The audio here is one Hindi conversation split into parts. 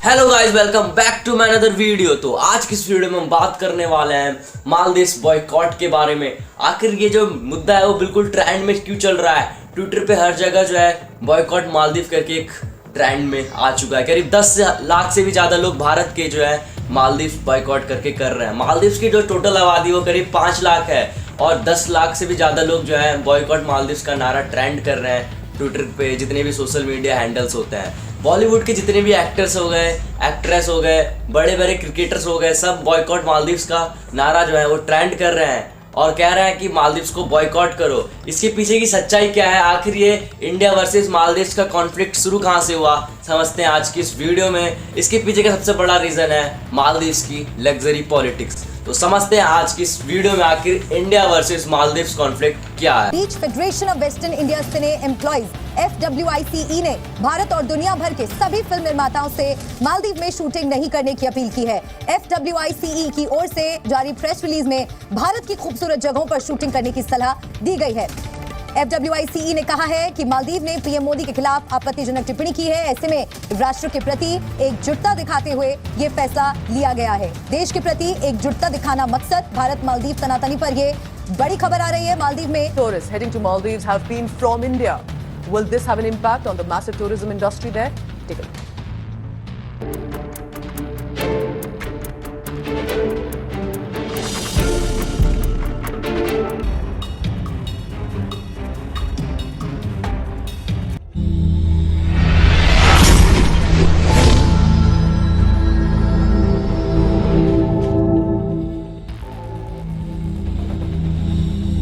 Hello guys, welcome back to my another video. तो आज की इस वीडियो में हम बात करने वाले हैं मालदीव बॉयकॉट के बारे में। आखिर ये जो मुद्दा है वो बिल्कुल ट्रेंड में क्यों चल रहा है। ट्विटर पे हर जगह जो है बॉयकॉट मालदीव करके एक ट्रेंड में आ चुका है। करीब 10 लाख से भी ज़्यादा लोग भारत के जो है मालदीव बॉयकॉट करके कर रहे हैं। मालदीव की जो टोटल आबादी वो करीब 5 लाख है और 10 लाख से भी ज़्यादा लोग जो है बॉयकॉट मालदीव का नारा ट्रेंड कर रहे हैं ट्विटर पे, जितने भी सोशल मीडिया हैंडल्स होते हैं। बॉलीवुड के जितने भी एक्टर्स हो गए, एक्ट्रेस हो गए, बड़े बड़े क्रिकेटर्स हो गए, सब बॉयकॉट मालदीव्स का नारा जो है वो ट्रेंड कर रहे हैं और कह रहे हैं कि मालदीव्स को बॉयकॉट करो। इसके पीछे की सच्चाई क्या है, आखिर ये इंडिया वर्सेस मालदीव्स का कॉन्फ्लिक्ट शुरू कहाँ से हुआ, समझते हैं आज की इस वीडियो में। इसके पीछे का सबसे बड़ा रीजन है मालदीव्स की लग्जरी पॉलिटिक्स। तो समझते हैं आज की इस वीडियो में आखिर इंडिया वर्सेस मालदीव्स कॉन्फ्लिक्ट क्या है। बीच Federation of Western India Cine Employees FWICE ने भारत और दुनिया भर के सभी फिल्म निर्माताओं से मालदीव में शूटिंग नहीं करने की अपील की है। FWICE की ओर से जारी प्रेस रिलीज में भारत की खूबसूरत जगहों पर शूटिंग करने की सलाह दी गई है। FWICE ने कहा है कि मालदीव ने पीएम मोदी के खिलाफ आपत्तिजनक टिप्पणी की है। ऐसे में राष्ट्र के प्रति एकजुटता दिखाते हुए ये फैसला लिया गया है। देश के प्रति एकजुटता दिखाना मकसद भारत मालदीव तनातनी पर ये बड़ी खबर आ रही है। मालदीव में Tourists heading to Maldives have been from India. Will this have an impact on the massive tourism industry there? Take a look.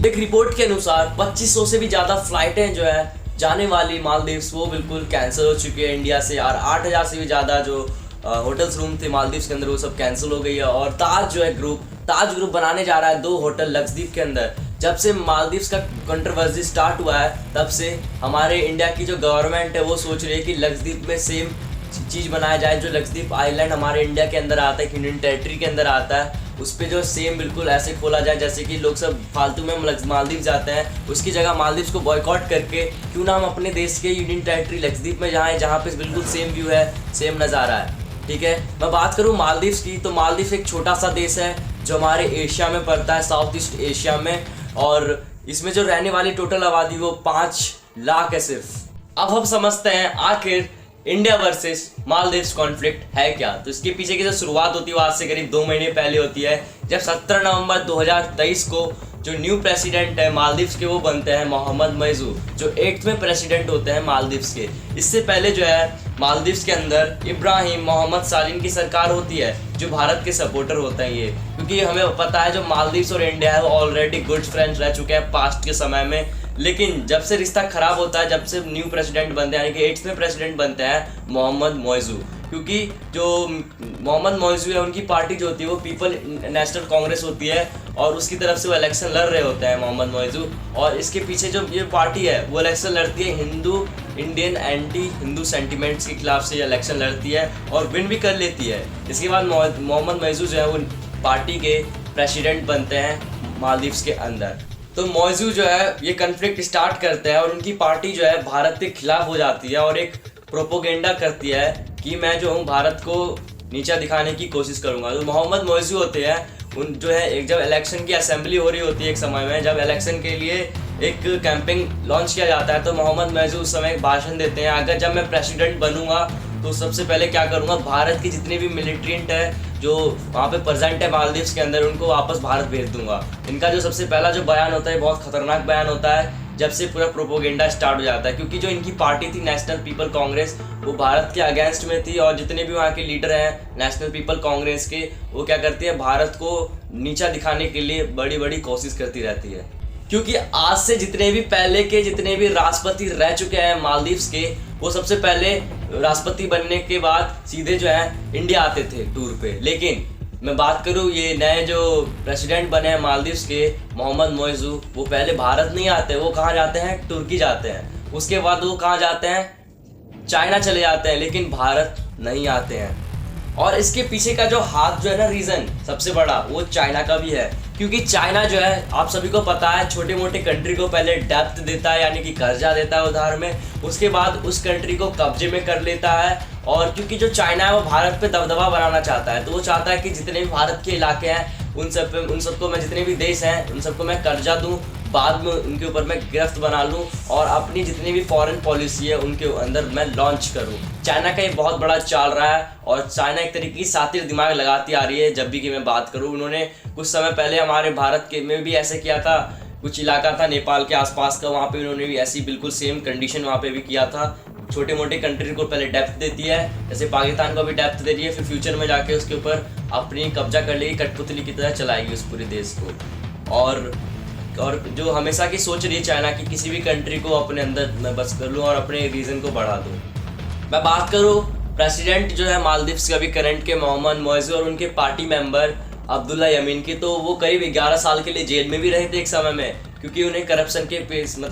एक रिपोर्ट के अनुसार 2500 से भी ज़्यादा फ्लाइटें जो है जाने वाली मालदीव्स वो बिल्कुल कैंसिल हो चुकी है इंडिया से। और 8000 से भी ज़्यादा जो होटल्स रूम थे मालदीव्स के अंदर वो सब कैंसिल हो गई है। और ताज ग्रुप बनाने जा रहा है 2 होटल लक्षद्वीप के अंदर। जब से मालदीव्स का कंट्रोवर्सी स्टार्ट हुआ है तब से हमारे इंडिया की जो गवर्नमेंट है वो सोच रही है कि लक्षद्वीप में सेम चीज़ बनाया जाए। जो लक्षद्वीप आइलैंड हमारे इंडिया के अंदर आता है, यूनियन टेरिटरी के अंदर आता है, उस पर जो सेम बिल्कुल ऐसे खोला जाए जैसे कि लोग सब फालतू में मालदीव जाते हैं। उसकी जगह मालदीव्स को बॉयकॉट करके क्यों ना हम अपने देश के यूनियन टेरिटरी लक्षद्वीप में जाएं, जहाँ पे बिल्कुल सेम व्यू है, सेम नज़ारा है। ठीक है, मैं बात करूँ मालदीव्स की तो मालदीव एक छोटा सा देश है जो हमारे एशिया में पड़ता है, साउथ ईस्ट एशिया में। और इसमें जो रहने वाली टोटल आबादी वो 5 लाख है सिर्फ। अब हम समझते हैं आखिर इंडिया वर्सेस मालदीव्स कॉन्फ्लिक्ट है क्या। तो इसके पीछे की जो शुरुआत होती है वो आज से करीब 2 महीने पहले होती है, जब 17 नवंबर 2023 को जो न्यू प्रेसिडेंट है मालदीव्स के वो बनते हैं मोहम्मद मोइज़ू, जो 8वें प्रेसिडेंट होते हैं मालदीव्स के। इससे पहले जो है मालदीव्स के अंदर इब्राहिम मोहम्मद सालिन की सरकार होती है, जो भारत के सपोर्टर होते हैं ये, क्योंकि हमें पता है जो मालदीव्स और इंडिया है वो ऑलरेडी गुड फ्रेंड्स रह चुके हैं पास्ट के समय में। लेकिन जब से रिश्ता खराब होता है, जब से न्यू प्रेसिडेंट बनते हैं यानी कि 8वें प्रेसिडेंट बनते हैं मोहम्मद मोइज़ू, क्योंकि जो मोहम्मद मोइज़ू है उनकी पार्टी जो होती है वो पीपल नेशनल कांग्रेस होती है और उसकी तरफ से वो इलेक्शन लड़ रहे होते हैं मोहम्मद मोइज़ू। और इसके पीछे जो ये पार्टी है वो इलेक्शन लड़ती है Hindu Indian anti Hindu sentiments के खिलाफ से इलेक्शन लड़ती है और विन भी कर लेती है। इसके बाद मोहम्मद मोइज़ू जो है वो पार्टी के प्रेसिडेंट बनते हैं मालदीव्स के अंदर। तो मोइज़ू जो है ये कन्फ्लिक्ट स्टार्ट करते हैं और उनकी पार्टी जो है भारत के खिलाफ हो जाती है और एक प्रोपोगेंडा करती है कि मैं जो हूँ भारत को नीचा दिखाने की कोशिश करूँगा। तो मोहम्मद मोइज़ू होते हैं उन जो है एक जब इलेक्शन की असेंबली हो रही होती है एक समय में, जब इलेक्शन के लिए एक कैंपेन लॉन्च किया जाता है तो मोहम्मद मोइज़ू उस समय एक भाषण देते हैं, अगर जब मैं प्रेसिडेंट बनूंगा तो सबसे पहले क्या करूँगा, भारत की जितनी भी मिलिट्रेंट है जो वहाँ पे प्रेजेंट है मालदीव्स के अंदर उनको वापस भारत भेज दूंगा। इनका जो सबसे पहला जो बयान होता है बहुत खतरनाक बयान होता है जब से पूरा प्रोपोगेंडा स्टार्ट हो जाता है, क्योंकि जो इनकी पार्टी थी नेशनल पीपल कांग्रेस वो भारत के अगेंस्ट में थी और जितने भी वहाँ के लीडर हैं नेशनल पीपल कांग्रेस के वो क्या करती है, भारत को नीचा दिखाने के लिए बड़ी बड़ी कोशिश करती रहती है। क्योंकि आज से जितने भी राष्ट्रपति रह चुके हैं मालदीव्स के वो सबसे पहले राष्ट्रपति बनने के बाद सीधे जो है इंडिया आते थे टूर पे। लेकिन मैं बात करूँ ये नए जो प्रेसिडेंट बने हैं मालदीव्स के मोहम्मद मोइज़ू, वो पहले भारत नहीं आते, वो कहाँ जाते हैं, तुर्की जाते हैं। उसके बाद वो कहाँ जाते हैं, चाइना चले जाते हैं, लेकिन भारत नहीं आते हैं। और इसके पीछे का जो हाथ जो है ना रीज़न सबसे बड़ा वो चाइना का भी है, क्योंकि चाइना जो है आप सभी को पता है छोटे मोटे कंट्री को पहले डेप्थ देता है यानी कि कर्जा देता है उधार में, उसके बाद उस कंट्री को कब्जे में कर लेता है और क्योंकि जो चाइना है वो भारत पे दबदबा बनाना चाहता है, तो वो चाहता है कि जितने भी भारत के इलाके हैं उन सबको मैं, जितने भी देश हैं उन सबको मैं कर्जा दूं, बाद में उनके ऊपर मैं गिरफ्त बना लूं और अपनी जितनी भी फॉरेन पॉलिसी है उनके अंदर मैं लॉन्च करूं। चाइना का ये बहुत बड़ा चाल रहा है और चाइना एक तरीके की सातिर दिमाग लगाती आ रही है जब भी कि मैं बात करूं। उन्होंने कुछ समय पहले हमारे भारत के में भी ऐसे किया था, कुछ इलाका था नेपाल के आसपास का, वहाँ पे उन्होंने भी ऐसी बिल्कुल सेम कंडीशन वहाँ पे भी किया था। छोटे मोटे कंट्री को पहले डेप्थ देती है, जैसे पाकिस्तान को भी डेप्थ दे रही है, फिर फ्यूचर में जाके उसके ऊपर अपनी कब्जा कर लेगी, कठपुतली की तरह चलाएगी उस पूरे देश को। और जो हमेशा की सोच रही है चाइना की किसी भी कंट्री को अपने अंदर मैं बस कर लूँ और अपने रीजन को बढ़ा दूँ। मैं बात करूँ प्रेसिडेंट जो है मालदीव्स के अभी करंट के मोहम्मद मोइज़ी और उनके पार्टी मेंबर अब्दुल्ला यमीन की, तो वो करीब 11 साल के लिए जेल में भी रहे थे एक समय में, क्योंकि उन्हें करप्शन के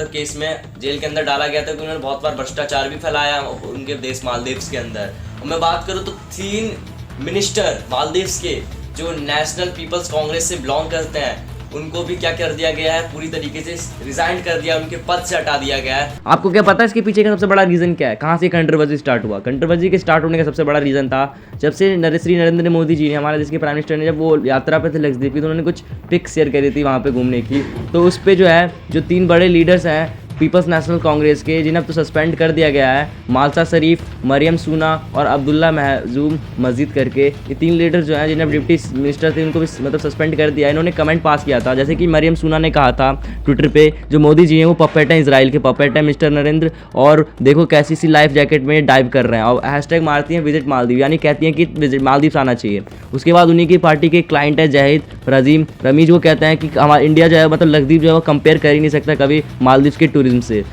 केस में जेल के अंदर डाला गया था, क्योंकि उन्होंने बहुत बार भ्रष्टाचार भी फैलाया उनके देश मालदीव्स के अंदर। और मैं बात करूँ तो 3 मिनिस्टर मालदीव्स के जो नेशनल पीपल्स कांग्रेस से बिलोंग करते हैं उनको भी क्या कर दिया गया है, पूरी तरीके से रिजाइन कर दिया, उनके पद से हटा दिया गया है। आपको क्या पता है इसके पीछे का सबसे बड़ा रीज़न क्या है, कहाँ से कंट्रोवर्सी स्टार्ट हुआ? कंट्रोवर्सी के स्टार्ट होने का सबसे बड़ा रीज़न था जब से नरेंद्र मोदी जी ने, हमारे देश के प्राइम मिनिस्टर ने, जब वो यात्रा पे थे लक्षद्वीप की, तो उन्होंने कुछ पिक्स शेयर करी थी वहाँ पे घूमने की। तो उस पर जो है जो 3 बड़े लीडर्स हैं पीपल्स नेशनल कांग्रेस के, जिन्हें अब तो सस्पेंड कर दिया गया है, मालसा शरीफ, मरियम सूना और अब्दुल्ला महजूम मस्जिद करके, ये 3 लीडर जो हैं जिन्हें डिप्टी मिनिस्टर थे उनको भी सस्पेंड कर दिया है। इन्होंने कमेंट पास किया था, जैसे कि मरियम सूना ने कहा था ट्विटर पे, जो मोदी जी हैं वो पपेट हैं, इसराइल के पपेट हैं मिस्टर नरेंद्र, और देखो कैसी सी लाइफ जैकेट में डाइव कर रहे हैं, और हैशटैग मारती हैं विजिट मालदीव, यानी कहती हैं कि विजिट मालदीव आना चाहिए। उसके बाद उन्हीं की पार्टी के क्लाइंट है जाहिद रमीज, वो कहते हैं कि हमारा इंडिया जो है मतलब लक्षद्वीप जो है वो कंपेयर कर ही नहीं सकता कभी मालदीव के टूरिज्म से।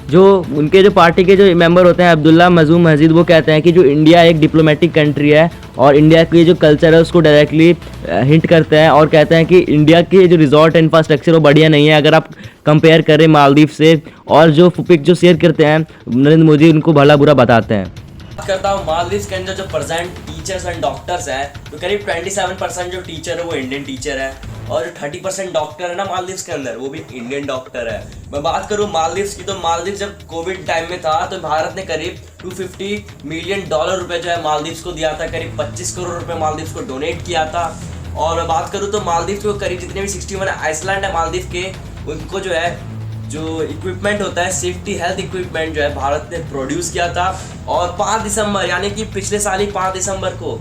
जो उनके जो पार्टी के जो मेंबर होते हैं अब्दुल्ला महजूम मस्जिद, वो कहते हैं कि जो इंडिया एक डिप्लोमेटिक कंट्री है और इंडिया की जो कल्चर है उसको डायरेक्टली हिंट करते हैं, और कहते हैं कि इंडिया के जो रिजॉर्ट इंफ्रास्ट्रक्चर वो बढ़िया नहीं है अगर आप कंपेयर करें मालदीव से। और जो पिक जो शेयर करते हैं नरेंद्र मोदी उनको भला बुरा बताते हैं। बात करता हूँ मालदीव्स के अंदर जो प्रेजेंट टीचर्स एंड डॉक्टर्स हैं, तो करीब 27% जो टीचर है वो इंडियन टीचर है, और जो 30% डॉक्टर है ना मालदीव्स के अंदर वो भी इंडियन डॉक्टर है। मैं बात करूँ मालदीव्स की, तो मालदीव्स जब कोविड टाइम में था तो भारत ने करीब $250 मिलियन रुपए जो है मालदीव्स को दिया था, करीब 25 करोड़ रुपए मालदीव्स को डोनेट किया था। और मैं बात करूँ तो मालदीव्स को करीब जितने भी 61 आइसलैंड है मालदीव के, उनको जो है जो इक्विपमेंट होता है सेफ्टी हेल्थ इक्विपमेंट जो है भारत ने प्रोड्यूस किया था। और 5 दिसंबर यानी कि पिछले साल ही 5 दिसंबर को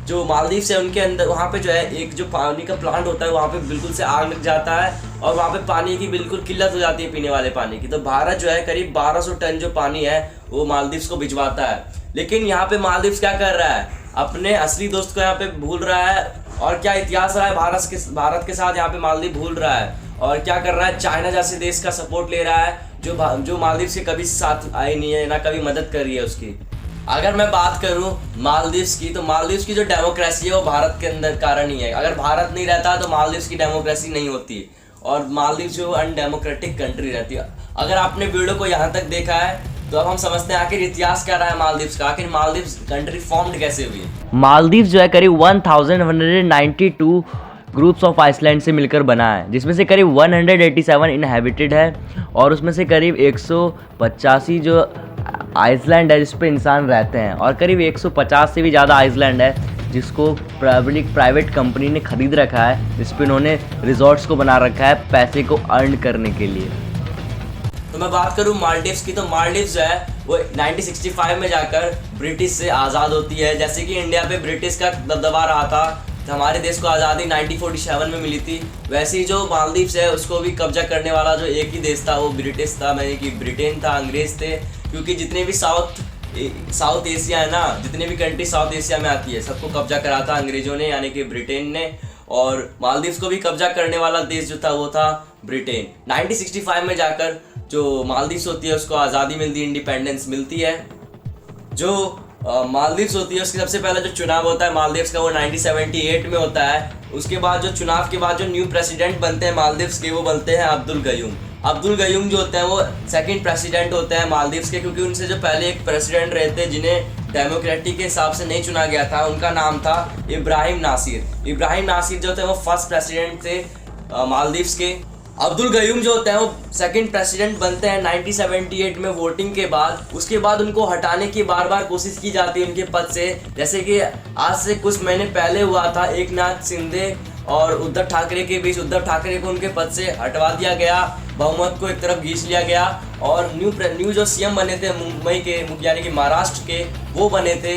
जो मालदीव से उनके अंदर वहाँ पे जो है एक जो पानी का प्लांट होता है वहाँ पे बिल्कुल से आग लग जाता है और वहाँ पे पानी की बिल्कुल किल्लत हो जाती है पीने वाले पानी की। तो भारत जो है करीब 1200 टन जो पानी है वो मालदीव्स को भिजवाता है। लेकिन यहाँ पे मालदीव्स क्या कर रहा है, अपने असली दोस्त को यहाँ पे भूल रहा है। और क्या इतिहास रहा है भारत के साथ यहाँ पे मालदीव भूल रहा है, और क्या कर रहा है, चाइना जैसे देश का सपोर्ट ले रहा है जो मालदीव्स के कभी साथ आई नहीं है ना कभी मदद कर रही है उसकी। अगर मैं बात करूं मालदीव्स की, तो मालदीव्स की जो डेमोक्रेसी है वो भारत के अंदर कारण ही है। अगर भारत नहीं रहता तो मालदीव्स की डेमोक्रेसी नहीं होती, और मालदीव्स जो अनडेमोक्रेटिक कंट्री रहती है। अगर आपने वीडियो को यहाँ तक देखा है तो अब हम समझते हैं आखिर इतिहास क्या रहा है मालदीव्स का, आखिर मालदीव्स कंट्री फॉर्म्ड कैसे हुई। मालदीव्स जो है करीब 1192 ग्रुप्स ऑफ आइसलैंड से मिलकर बना है, जिसमें से करीब 187 इनहेबिटेड है, और उसमें से करीब 185 जो आइसलैंड है जिस पे इंसान रहते हैं, और करीब 150 से भी ज़्यादा आइसलैंड है जिसको प्राइवेट कंपनी ने खरीद रखा है, जिस पे उन्होंने रिजॉर्ट्स को बना रखा है पैसे को अर्न करने के लिए। तो मैं बात करूँ मालदीव्स की, तो मालदीव्स जो है वो 1965 में जाकर ब्रिटिश से आज़ाद होती है। जैसे कि इंडिया पे ब्रिटिश का दबदबा रहा था, तो हमारे देश को आज़ादी 1947 में मिली थी, वैसे ही जो मालदीव्स है उसको भी कब्जा करने वाला जो एक ही देश था वो ब्रिटिश था, यानी कि ब्रिटेन था, अंग्रेज़ थे। क्योंकि जितने भी साउथ एशिया है ना, जितने भी कंट्री साउथ एशिया में आती है सबको कब्जा करा था अंग्रेज़ों ने, यानी कि ब्रिटेन ने। और मालदीव्स को भी कब्जा करने वाला देश जो था वो था ब्रिटेन। 1965 में जाकर जो मालदीव्स होती है उसको आज़ादी मिलती है, इंडिपेंडेंस मिलती है। जो मालदीव्स होती है उसके सबसे पहले जो चुनाव होता है मालदीव्स का वो 1978 में होता है। उसके बाद जो चुनाव के बाद जो न्यू प्रेसिडेंट बनते हैं मालदीव्स के वो बनते हैं अब्दुल गयूम जो होते हैं वो सेकंड प्रेसिडेंट होते हैं मालदीव्स के, क्योंकि उनसे जो पहले एक प्रेसिडेंट रहे थे जिन्हें डेमोक्रेटिक के हिसाब से नहीं चुना गया था, उनका नाम था इब्राहिम नासिर जो थे वो फर्स्ट प्रेसिडेंट थे मालदीव्स के। अब्दुल गयूम जो होते हैं वो सेकंड प्रेसिडेंट बनते हैं 1978 में वोटिंग के बाद। उसके बाद उनको हटाने की बार बार कोशिश की जाती है उनके पद से। जैसे कि आज से कुछ महीने पहले हुआ था, एकनाथ शिंदे और उद्धव ठाकरे के बीच। उद्धव ठाकरे को उनके पद से हटवा दिया गया, बहुमत को एक तरफ खींच लिया गया और न्यू जो सीएम बने थे मुंबई के, यानी कि महाराष्ट्र के, वो बने थे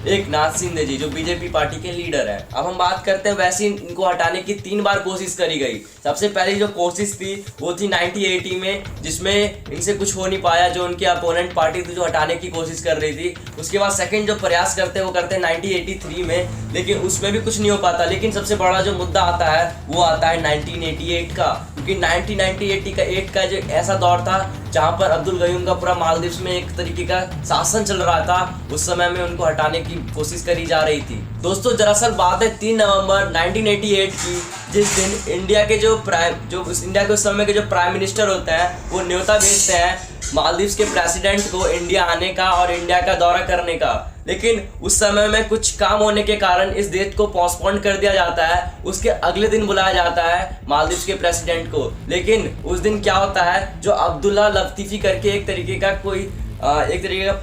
एकनाथ शिंदे जी, जो बीजेपी पार्टी के लीडर हैं। अब हम बात करते हैं वैसे इनको हटाने की 3 बार कोशिश करी गई। सबसे पहले जो कोशिश थी वो थी 1980 में, जिसमें इनसे कुछ हो नहीं पाया, जो उनके अपोनेंट पार्टी थी जो हटाने की कोशिश कर रही थी। उसके बाद सेकंड जो प्रयास करते हैं वो करते हैं 1983 में, लेकिन उसमें भी कुछ नहीं हो पाता। लेकिन सबसे बड़ा जो मुद्दा आता है वो आता है 1988 का, क्योंकि 1988 का जो ऐसा दौर था जहाँ पर अब्दुल गयूम का पूरा मालदीव्स में एक तरीके का शासन चल रहा था। उस समय में उनको हटाने की कोशिश करी जा रही थी। दोस्तों दरअसल बात है 3 नवंबर 1988 की, जिस दिन इंडिया के इंडिया के उस समय के जो प्राइम मिनिस्टर होते हैं वो न्योता भेजते हैं मालदीव्स के प्रेसिडेंट को इंडिया आने का और इंडिया का दौरा करने का। लेकिन उस समय में कुछ काम होने के कारण इस डेट को पोस्टपोन कर दिया जाता है। उसके अगले दिन बुलाया जाता है मालदीव्स के प्रेसिडेंट को। लेकिन उस दिन क्या होता है, जो अब्दुल्ला लतीफी करके एक तरीके का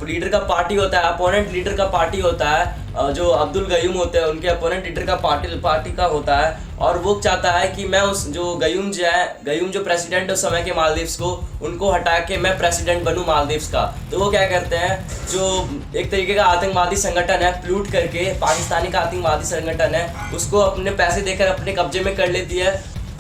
लीडर का पार्टी होता है, अपोनेंट लीडर का पार्टी होता है, जो अब्दुल गयूम होते हैं उनके अपोनेंट लीडर का पार्टी का होता है, और वो चाहता है कि मैं उस जो गयूम जो प्रेसिडेंट उस समय के मालदीव्स को, उनको हटा के मैं प्रेसिडेंट बनूं मालदीव्स का। तो वो क्या करते हैं, जो एक तरीके का आतंकवादी संगठन है प्लूट करके, पाकिस्तानी का आतंकवादी संगठन है, उसको अपने पैसे देकर अपने कब्जे में कर लेती है।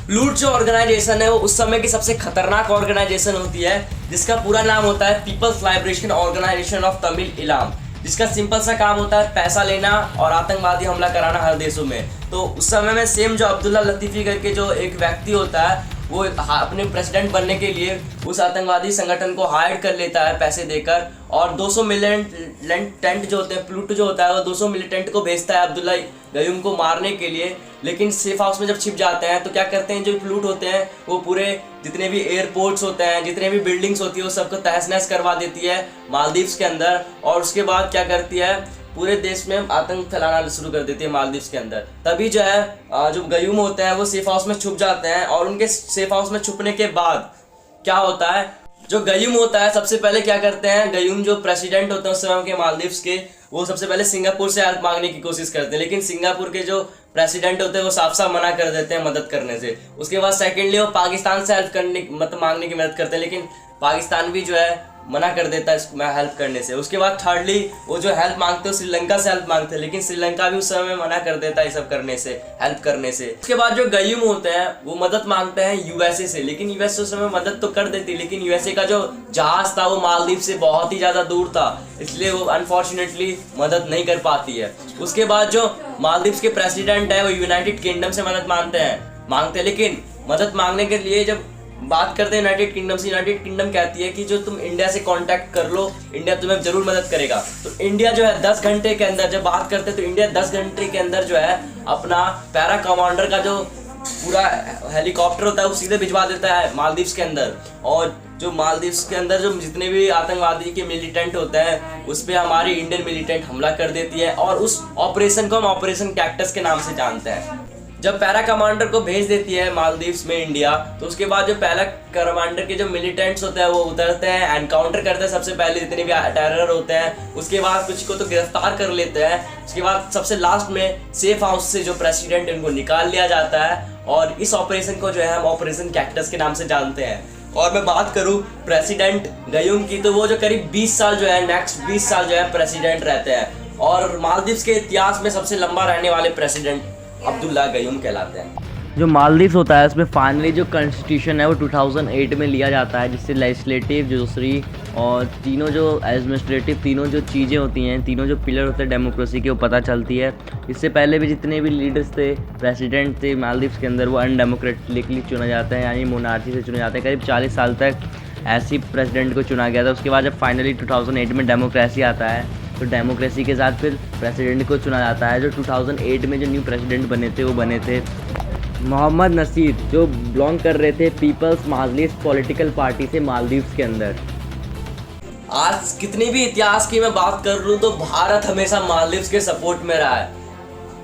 प्लूट जो ऑर्गेनाइजेशन है वो उस समय की सबसे खतरनाक ऑर्गेनाइजेशन होती है, जिसका पूरा नाम होता है people's liberation organisation of Tamil Eelam, जिसका सिंपल सा काम होता है पैसा लेना और आतंकवादी हमला कराना हर देशों में। तो उस समय में सेम जो अब्दुल्ला लतीफी करके जो एक व्यक्ति होता है, वो अपने प्रेसिडेंट बनने के लिए उस आतंकवादी संगठन को हायर कर लेता है पैसे देकर, और 200 मिलिटेंट जो होते हैं, प्लूट जो होता है वो 200 मिलिटेंट को भेजता है अब्दुल्ला गयूम को मारने के लिए। लेकिन सेफ हाउस में जब छिप जाते हैं तो क्या करते हैं, जो प्लूट होते हैं वो पूरे जितने भी एयरपोर्ट्स होते हैं, जितने भी बिल्डिंग्स होती है, वो सबको तहस नहस करवा देती है मालदीव्स के अंदर। और उसके बाद क्या करती है, पूरे देश में आतंक फैलाना शुरू कर देती है मालदीव्स के अंदर। तभी जो है जो गयूम होते हैं वो सेफ हाउस में छुप जाते हैं, और उनके सेफ हाउस में छुपने के बाद क्या होता है, जो गयूम होता है सबसे पहले क्या करते हैं, गयूम जो प्रेसिडेंट होते हैं उस समय के मालदीव्स के, वो सबसे पहले सिंगापुर से हेल्प मांगने की कोशिश करते हैं। लेकिन सिंगापुर के जो प्रेसिडेंट होते हैं वो साफ साफ मना कर देते हैं मदद करने से। उसके बाद सेकेंडली वो पाकिस्तान से मांगने की मदद करते हैं, लेकिन पाकिस्तान भी जो है मना कर देता है इसको हेल्प करने से। उसके बाद थर्डली वो जो हेल्प मांगते हैं श्रीलंका से हेल्प मांगते हैं, लेकिन श्रीलंका भी उस समय मना कर देता है ये सब करने से, हेल्प करने से। उसके बाद जो गयूम होते हैं वो मदद मांगते हैं यूएसए से, लेकिन यूएसए उस समय मदद तो कर देती, लेकिन यूएसए का जो जहाज था वो मालदीव से बहुत ही ज्यादा दूर था, इसलिए वो अनफॉर्चुनेटली मदद नहीं कर पाती है। उसके बाद जो मालदीव के प्रेसिडेंट है वो यूनाइटेड किंगडम से मदद मांगते हैं, लेकिन मदद मांगने के लिए जब बात करते हैं यूनाइटेड किंगडम से, यूनाइटेड किंगडम कहती है कि जो तुम इंडिया से कांटेक्ट कर लो, इंडिया तुम्हें जरूर मदद करेगा। तो इंडिया जो है 10 घंटे के अंदर, जब बात करते हैं तो इंडिया 10 घंटे के अंदर जो है अपना पैरा कमांडर का जो पूरा हेलीकॉप्टर होता है वो सीधे भिजवा देता है मालदीव्स के अंदर, और जो मालदीव्स के अंदर जो जितने भी आतंकवादी के मिलिटेंट होते हैं उस पर हमारी इंडियन मिलिटेंट हमला कर देती है, और उस ऑपरेशन को हम ऑपरेशन कैक्टस के नाम से जानते हैं। जब पैरा कमांडर को भेज देती है मालदीव्स में इंडिया, तो उसके बाद जो पैरा कमांडर के जो मिलिटेंट्स होते हैं वो उतरते हैं, एनकाउंटर करते हैं सबसे पहले जितने भी टेरर होते हैं, उसके बाद कुछ को तो गिरफ्तार कर लेते हैं। उसके बाद सबसे लास्ट में सेफ हाउस से जो प्रेसिडेंट उनको निकाल लिया जाता है, और इस ऑपरेशन को जो है हम ऑपरेशन कैक्टस के नाम से जानते हैं। और मैं बात करूं प्रेसिडेंट गयूम की, तो वो जो करीब 20 साल जो है, नेक्स्ट 20 साल जो है प्रेसिडेंट रहते हैं, और मालदीव्स के इतिहास में सबसे लंबा रहने वाले प्रेसिडेंट अब्दुल्ला गयूम कहलाते हैं। जो मालदीव्स होता है उसमें फाइनली जो कॉन्स्टिट्यूशन है वो 2008 में लिया जाता है, जिससे लेजिस्लेटिव, जुडिशरी और तीनों जो एडमिनिस्ट्रेटिव, तीनों जो चीज़ें होती हैं, तीनों जो पिलर होते हैं डेमोक्रेसी के, वो पता चलती है। इससे पहले भी जितने भी लीडर्स थे, प्रेसिडेंट थे मालदीव्स के अंदर, वो अनडेमोक्रेटिकली चुना जाता है, यानी मोनार्ची से चुने जाते हैं। करीब 40 साल तक ऐसी प्रेसिडेंट को चुना गया था। उसके बाद जब फाइनली 2008 में डेमोक्रेसी आता है, तो डेमोक्रेसी के साथ फिर प्रेसिडेंट को चुना जाता है। जो 2008 में जो न्यू प्रेसिडेंट बने थे वो बने थे मोहम्मद नसीर, जो बिलोंग कर रहे थे पीपल्स मालदीव्स पॉलिटिकल पार्टी से मालदीव्स के अंदर। आज कितनी भी इतिहास की मैं बात कर लूँ तो भारत हमेशा मालदीव्स के सपोर्ट में रहा है।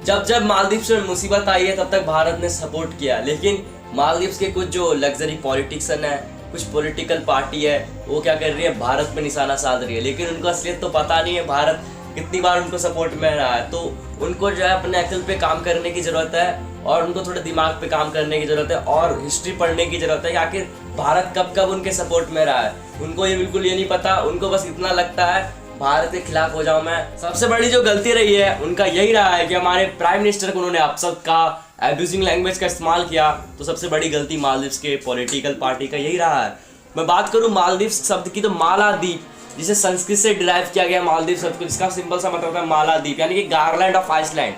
जब जब मालदीव्स में मुसीबत आई है तब तक भारत ने सपोर्ट किया, लेकिन मालदीव्स के कुछ जो लग्जरी पॉलिटिशियन है, कुछ पॉलिटिकल पार्टी है, वो क्या कर रही है, भारत पे निशाना साध रही है, लेकिन उनको असलियत तो पता नहीं है भारत कितनी बार उनको सपोर्ट में रहा है। तो उनको जो है अपने अकल पे काम करने की ज़रूरत है और उनको थोड़े दिमाग पे काम करने की ज़रूरत है और हिस्ट्री पढ़ने की ज़रूरत है कि आखिर भारत कब कब उनके सपोर्ट में रहा है। उनको ये बिल्कुल ये नहीं पता, उनको बस इतना लगता है भारत के खिलाफ हो जाऊँ मैं। सबसे बड़ी जो गलती रही है उनका यही रहा है कि हमारे प्राइम मिनिस्टर को उन्होंने अपशब्द का, एब्यूजिंग लैंग्वेज का इस्तेमाल किया। तो सबसे बड़ी गलती मालदीव्स के पॉलिटिकल पार्टी का यही रहा है। मैं बात करूँ मालदीव्स शब्द की तो मालादीप, जिसे संस्कृत से डिराइव किया गया मालदीव शब्द को, जिसका सिंपल सा मतलब है मालादीप, यानी कि गार्लैंड ऑफ आइसलैंड।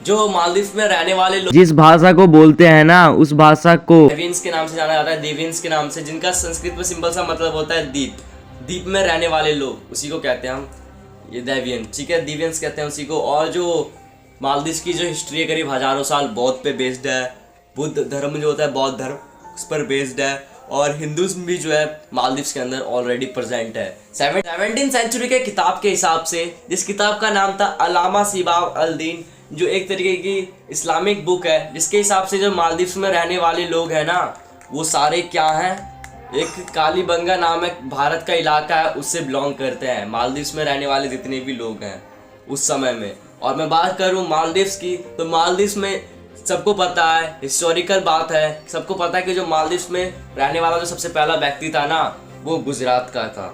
जो मालदीव में रहने वाले लोग जिस भाषा को बोलते हैं ना, उस भाषा को देवियंस के नाम से जाना जाता है, देवियंस के नाम से, जिनका संस्कृत में सिंपल सा मतलब होता है द्वीप। द्वीप में रहने वाले लोग, उसी को कहते हैं हम ये देवियन, ठीक है, देवियंस कहते हैं उसी को। और जो मालदीव की जो हिस्ट्री है करीब हजारों साल बौद्ध पे बेस्ड है। बुद्ध धर्म जो होता है, बौद्ध धर्म, उस पर बेस्ड है। और हिंदुज़्म भी जो है मालदीव्स के अंदर ऑलरेडी प्रेजेंट है। 17वीं सेंचुरी के किताब के हिसाब से, जिस किताब का नाम था अलामा सिबाब अल दीन, जो एक तरीके की इस्लामिक बुक है, जिसके हिसाब से जो मालदीव्स में रहने वाले लोग हैं ना, वो सारे क्या हैं, एक कालीबंगा नाम है भारत का इलाका है, उससे बिलोंग करते हैं मालदीव्स में रहने वाले जितने भी लोग हैं उस समय में। और मैं बात करूँ मालदीव्स की, तो मालदीव्स में सबको पता है, हिस्टोरिकल बात है, सबको पता है कि जो मालदीव्स में रहने वाला जो सबसे पहला व्यक्ति था ना, वो गुजरात का था।